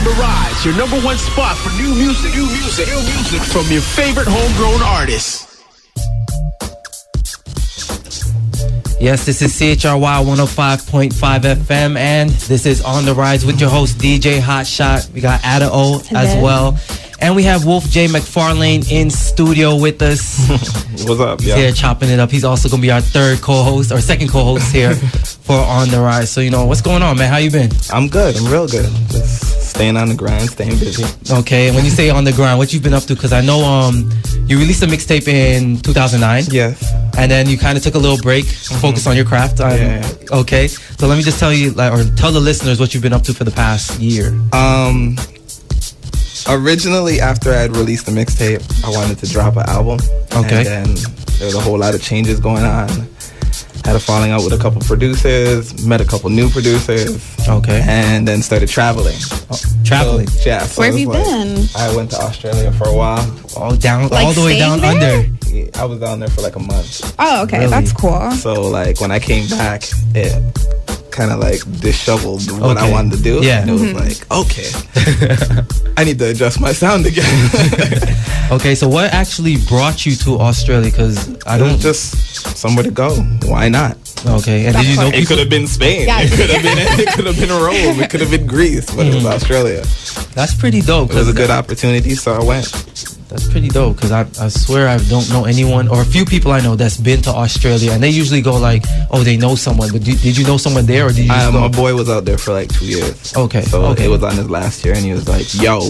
the Rise, your number one spot for new music from your favorite homegrown artists. Yes, this is CHRY 105.5 FM, and this is On the Rise with your host, DJ Hotshot. We got Ada O as well. And we have WolfJMcFarlane in studio with us. What's up? He's here chopping it up. He's also going to be our second co-host here for On the Rise. So, what's going on, man? How you been? I'm good. I'm real good. Just staying on the grind, staying busy. Okay, and when you say on the grind, what you've been up to? Because I know you released a mixtape in 2009. Yes. And then you kind of took a little break, focus on your craft. Okay, so let me just tell you, or tell the listeners what you've been up to for the past year. Originally, after I had released the mixtape, I wanted to drop an album. Okay. And then there was a whole lot of changes going on. Had a falling out with a couple producers, met a couple new producers. Okay. And then started traveling. Traveling? So, yeah. So where have you been? I went to Australia for a while. All the way down there? under. Yeah, I was down there for like a month. Oh, okay. Really? That's cool. So, when I came back, it kind of disheveled what I wanted to do. Yeah. And it was okay, I need to adjust my sound again. Okay, so what actually brought you to Australia? Because It was just somewhere to go. Why not? Okay, and did you know It could have been Spain. Yeah. It could have been Rome. It could have been Greece, but it was Australia. That's pretty dope. It was a good opportunity, so I went. That's pretty dope, because I swear I don't know anyone, or a few people I know that's been to Australia, and they usually go they know someone. But did you know someone there, or did you just go? My boy was out there for 2 years. Okay. So it was on his last year, and he was like, yo,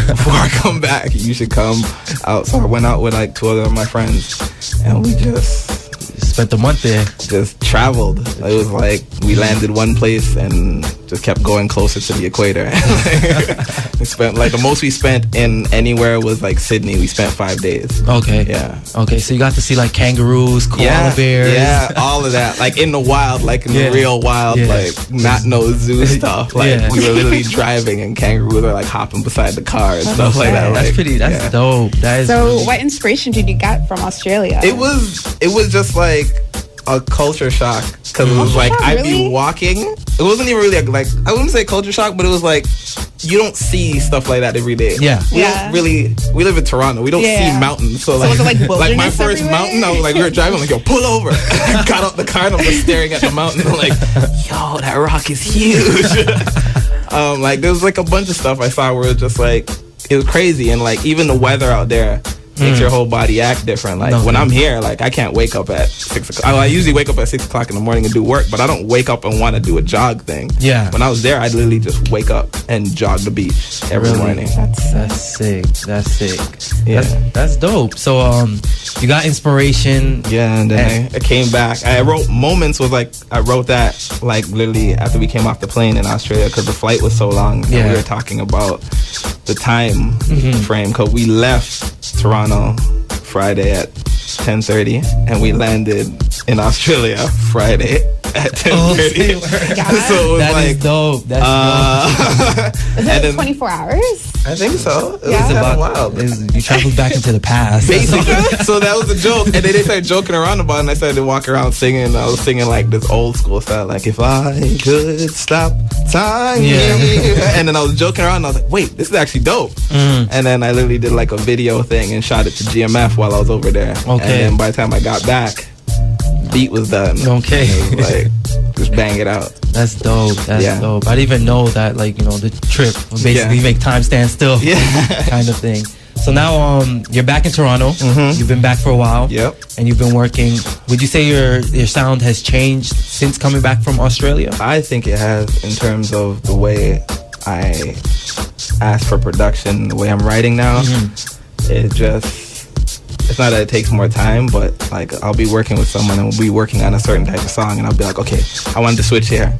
before I come back, you should come out. So I went out with 2 other of my friends, and we just spent a month there. Just traveled. It was we landed one place and just kept going closer to the equator. We spent the most we spent in anywhere was Sydney. We spent 5 days. Okay. Yeah. Okay, so you got to see kangaroos, koala bears. Yeah, all of that. In the wild, in the real wild, not no zoo stuff. We were literally driving and kangaroos are hopping beside the car and stuff like that. That's that's dope. That is so what inspiration did you get from Australia? It was just a culture shock, because it was I'd be walking. It wasn't even really I wouldn't say culture shock, but it was you don't see stuff like that every day. Yeah. We live in Toronto. We don't see mountains. So was it my first everywhere? mountain, I was we were driving, yo, pull over. I got out the car and I'm just staring at the mountain. I'm yo, that rock is huge. There was a bunch of stuff I saw where it was just it was crazy, and even the weather out there makes your whole body act different. When I'm here, I can't wake up at 6 o'clock. I usually wake up at 6 o'clock in the morning and do work, but I don't wake up and want to do a jog thing. Yeah. When I was there, I'd literally just wake up and jog the beach every morning. That's sick. That's sick. Yeah. That's dope. So you got inspiration. Yeah, and then I came back. I wrote Moments was I wrote that literally after we came off the plane in Australia, because the flight was so long. Yeah. And we were talking about the time frame, because we left Toronto Friday at 10:30 and we landed in Australia Friday at 10:30. So it was that is dope. That's dope. Is it 24 hours? I think so. It Yeah. was about wild. You traveled back into the past. Basically. So that was a joke, and then they started joking around about it, and I started to walk around singing. I was singing this old school style, if I could stop time. Yeah. And then I was joking around, and I was like, wait, this is actually dope. And then I literally did a video thing and shot it to GMF while I was over there. Okay. And then by the time I got back, beat was done. Okay. It was just bang it out. That's dope. That's dope. I didn't even know that, the trip would basically make time stand still. Yeah. Kind of thing. So now you're back in Toronto. You've been back for a while. Yep. And you've been working. Would you say your sound has changed since coming back from Australia? I think it has, in terms of the way I ask for production, the way I'm writing now. It's not that it takes more time, but I'll be working with someone and we'll be working on a certain type of song, and I'll be okay, I wanted to switch here,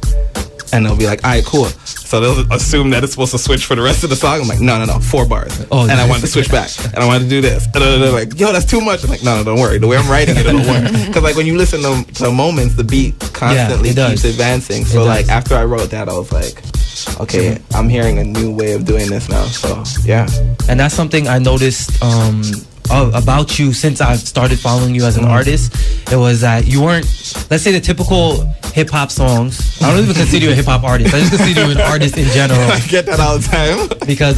and they'll be all right, cool. So they'll assume that it's supposed to switch for the rest of the song. I'm no, 4 bars. And I wanted to switch back, and I wanted to do this, and they're yo, that's too much. I'm no, don't worry, the way I'm writing it, it'll work. Because when you listen to Moments, the beat constantly keeps advancing. So after I wrote that, I was okay, I'm hearing a new way of doing this now. So yeah. And that's something I noticed about you since I've started following you as an artist. It was that you weren't, let's say, the typical hip hop songs. I don't even consider you a hip hop artist. I just consider you an artist in general. I get that all the time. Because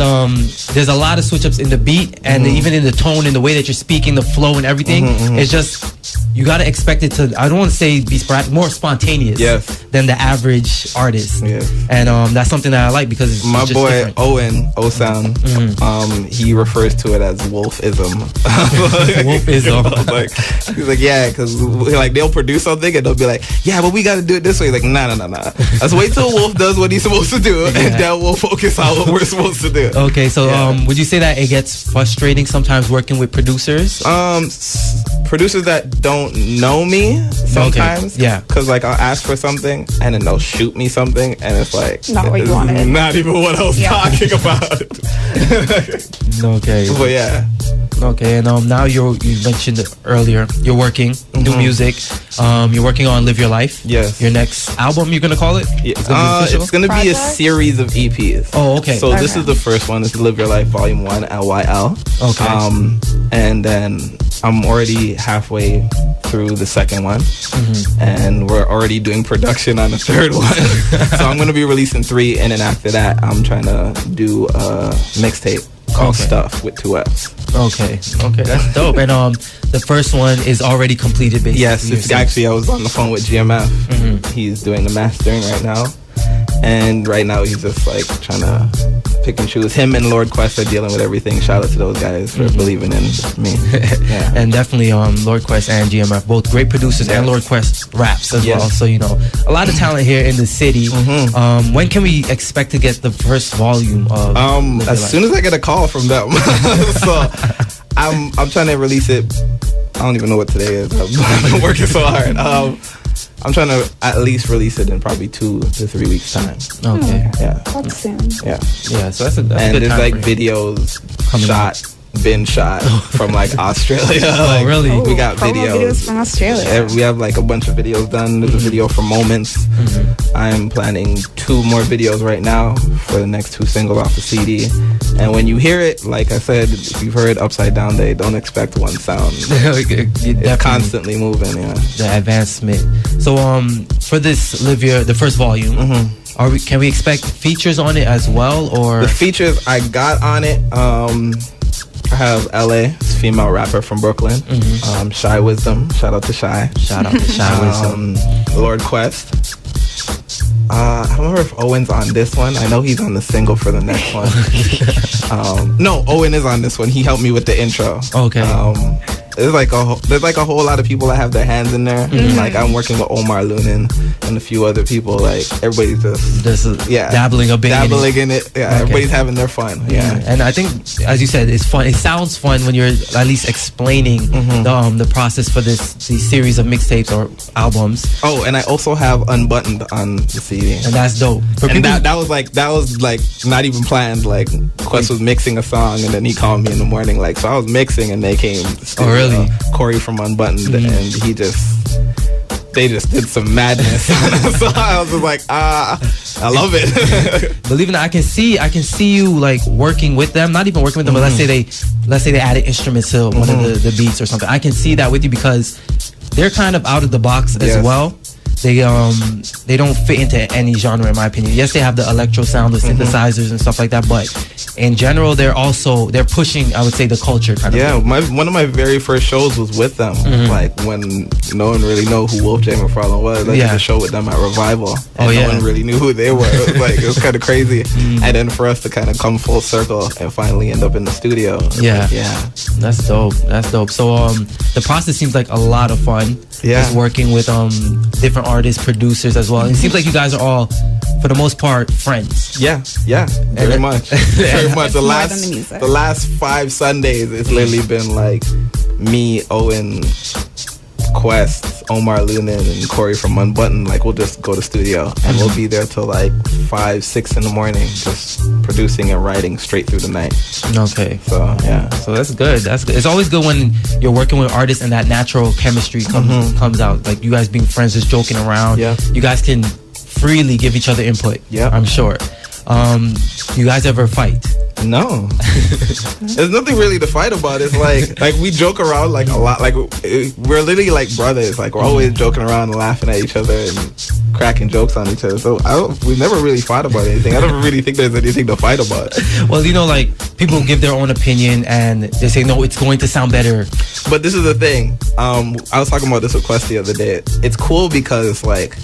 there's a lot of switch ups in the beat and even in the tone and the way that you're speaking, the flow and everything. It's just you gotta expect it to. I don't want to say be more spontaneous than the average artist. And that's something that I like because it's my just boy different. Owen O-Sound, he refers to it as wolfism. Wolfism. Like, he's like, yeah, because like they'll produce something and they'll be like, yeah, but we got to do it this way. He's like, nah. Let's wait till Wolf does what he's supposed to do, and then we'll focus on what we're supposed to do. Okay, so would you say that it gets frustrating sometimes working with producers? Producers that don't know me sometimes, because like I'll ask for something and then they'll shoot me something and it's like not what you wanted, not even what I was talking about. Okay, but yeah. Okay, and now you mentioned it earlier, you're working, do music, you're working on Live Your Life. Yes. Your next album, you're gonna call it? It's gonna be a series of EPs. Oh, okay. So this is the first one. It's Live Your Life Volume 1, LYL. Okay. And then I'm already halfway through the second one, and we're already doing production on the third one. So I'm gonna be releasing 3, and then after that, I'm trying to do a mixtape called Stuff with 2 F's. Okay, that's dope. And the first one is already completed, basically. Yes, it's actually, I was on the phone with GMF. He's doing the mastering right now, and right now he's just like trying to pick and choose. Him and Lord Quest are dealing with everything. Shout out to those guys for believing in me. And definitely Lord Quest and GMF, both great producers, and Lord Quest raps as well. So a lot of talent here in the city. When can we expect to get the first volume of as soon as I get a call from them. So I'm trying to release it. I don't even know what today is. I've been working so hard. I'm trying to at least release it in probably 2 to 3 weeks time. Okay. Yeah. That's soon. Yeah. So that's a and good there's time like frame. videos been shot from like Australia. Like, really? We got videos videos from Australia. We have like a bunch of videos done. There's a video for Moments. I'm planning 2 more videos right now for the next 2 singles off the CD. And when you hear it, like I said, if you've heard Upside Down Day, don't expect one sound. It's constantly moving. The advancement. So for this the first volume, can we expect features on it as well, or the features I got on it? I have LA, female rapper from Brooklyn. Shy Wisdom. Shout out to Shy. Shout out to Shy Wisdom. Lord Quest. I don't remember if Owen's on this one. I know he's on the single for the next one. No, Owen is on this one. He helped me with the intro. Okay. There's like a whole lot of people that have their hands in there. Like I'm working with Omar Lunin and a few other people. Like everybody's just dabbling a bit in it. Everybody's having their fun. And I think, as you said, it's fun. It sounds fun when you're at least explaining the process for these series of mixtapes or albums. Oh, and I also have Unbuttoned on the CD, and that's dope. And that was like not even planned. Like Quest was mixing a song, and then he called me in the morning. Like, so I was mixing, and they came. Oh, really? Corey from Unbuttoned, and they just did some madness. So I was just like, I love it. Believe it or not, I can see you like working with them. Not even working with them, but let's say they added instruments to one of the beats or something. I can see that with you because they're kind of out of the box as well. They don't fit into any genre in my opinion. Yes, they have the electro sound, the synthesizers and stuff like that, but in general they're pushing, I would say, the culture kind of thing. One of my very first shows was with them. Like when no one really know who WolfJMcFarlane was. I did a show with them at Revival, and no one really knew who they were. It was kind of crazy. And then for us to kind of come full circle and finally end up in the studio. That's dope. So the process seems like a lot of fun. Just working with different artists, producers as well. And it seems like you guys are all, for the most part, friends. Very much. Very much. The last 5 Sundays, it's literally been like me, Owen, Quest, Omar Lunin, and Corey from Unbuttoned. Like we'll just go to studio and we'll be there till like 5, 6 in the morning, just producing and writing straight through the night. Okay. So so that's good. It's always good when you're working with artists and that natural chemistry comes out. Like you guys being friends, just joking around. You guys can freely give each other input. I'm sure. You guys ever fight? No. There's nothing really to fight about. It's like we joke around like a lot. Like we're literally like brothers. Like we're always joking around and laughing at each other and cracking jokes on each other. So we never really fought about anything. I don't really think there's anything to fight about. Well, you know, like, people give their own opinion and they say, no, it's going to sound better. But this is the thing. I was talking about this with Quest the other day. It's cool because, like,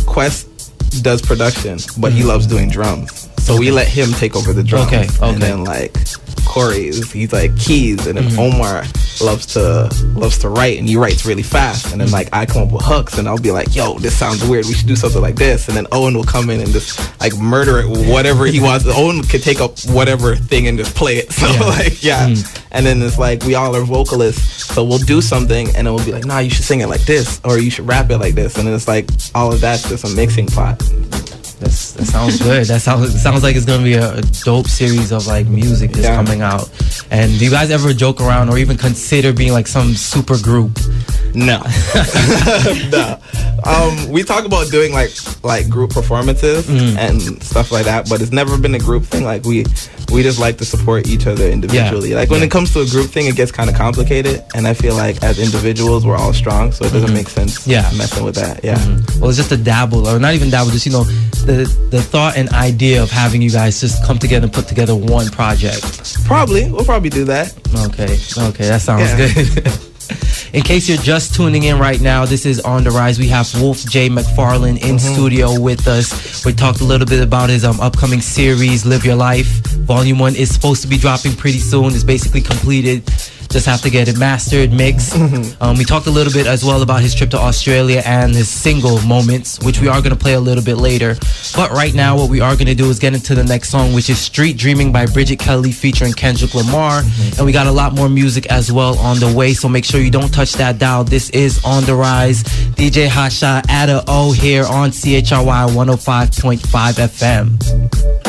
Quest does production, but he loves doing drums. So we let him take over the drums. Okay. And then, like, Corey, he's like keys, and then Omar loves to write, and he writes really fast. And then, like, I come up with hooks, and I'll be like, yo, this sounds weird, we should do something like this. And then Owen will come in and just, like, murder it, whatever he wants. Owen can take up whatever thing and just play it. So and then it's like, we all are vocalists, so we'll do something and then we'll be like, nah, you should sing it like this, or you should rap it like this. And then it's like, all of that's just a mixing pot. That sounds good. That sounds like it's gonna be a dope series of, like, music that's coming out. And do you guys ever joke around or even consider being like some super group? No. No. We talk about doing like group performances and stuff like that, but it's never been a group thing. Like, we just like to support each other individually. Like, when it comes to a group thing, it gets kind of complicated, and I feel like as individuals we're all strong, so it doesn't make sense messing with that. Well, it's just a dabble, or not even dabble, just, you know, the thought and idea of having you guys just come together and put together one project. We'll probably do that. Okay, that sounds good. In case you're just tuning in right now, this is On The Rise. We have WolfJMcFarlane in studio with us. We talked a little bit about his upcoming series, Live Your Life. Volume 1 is supposed to be dropping pretty soon. It's basically completed. Just have to get it mastered, mixed. We talked a little bit as well about his trip to Australia and his single Moments, which we are going to play a little bit later. But right now, what we are going to do is get into the next song, which is Street Dreaming by Bridget Kelly featuring Kendrick Lamar. And we got a lot more music as well on the way, so make sure you don't touch that dial. This is On The Rise. DJ Hotshot, Ada O here on CHRY 105.5 FM.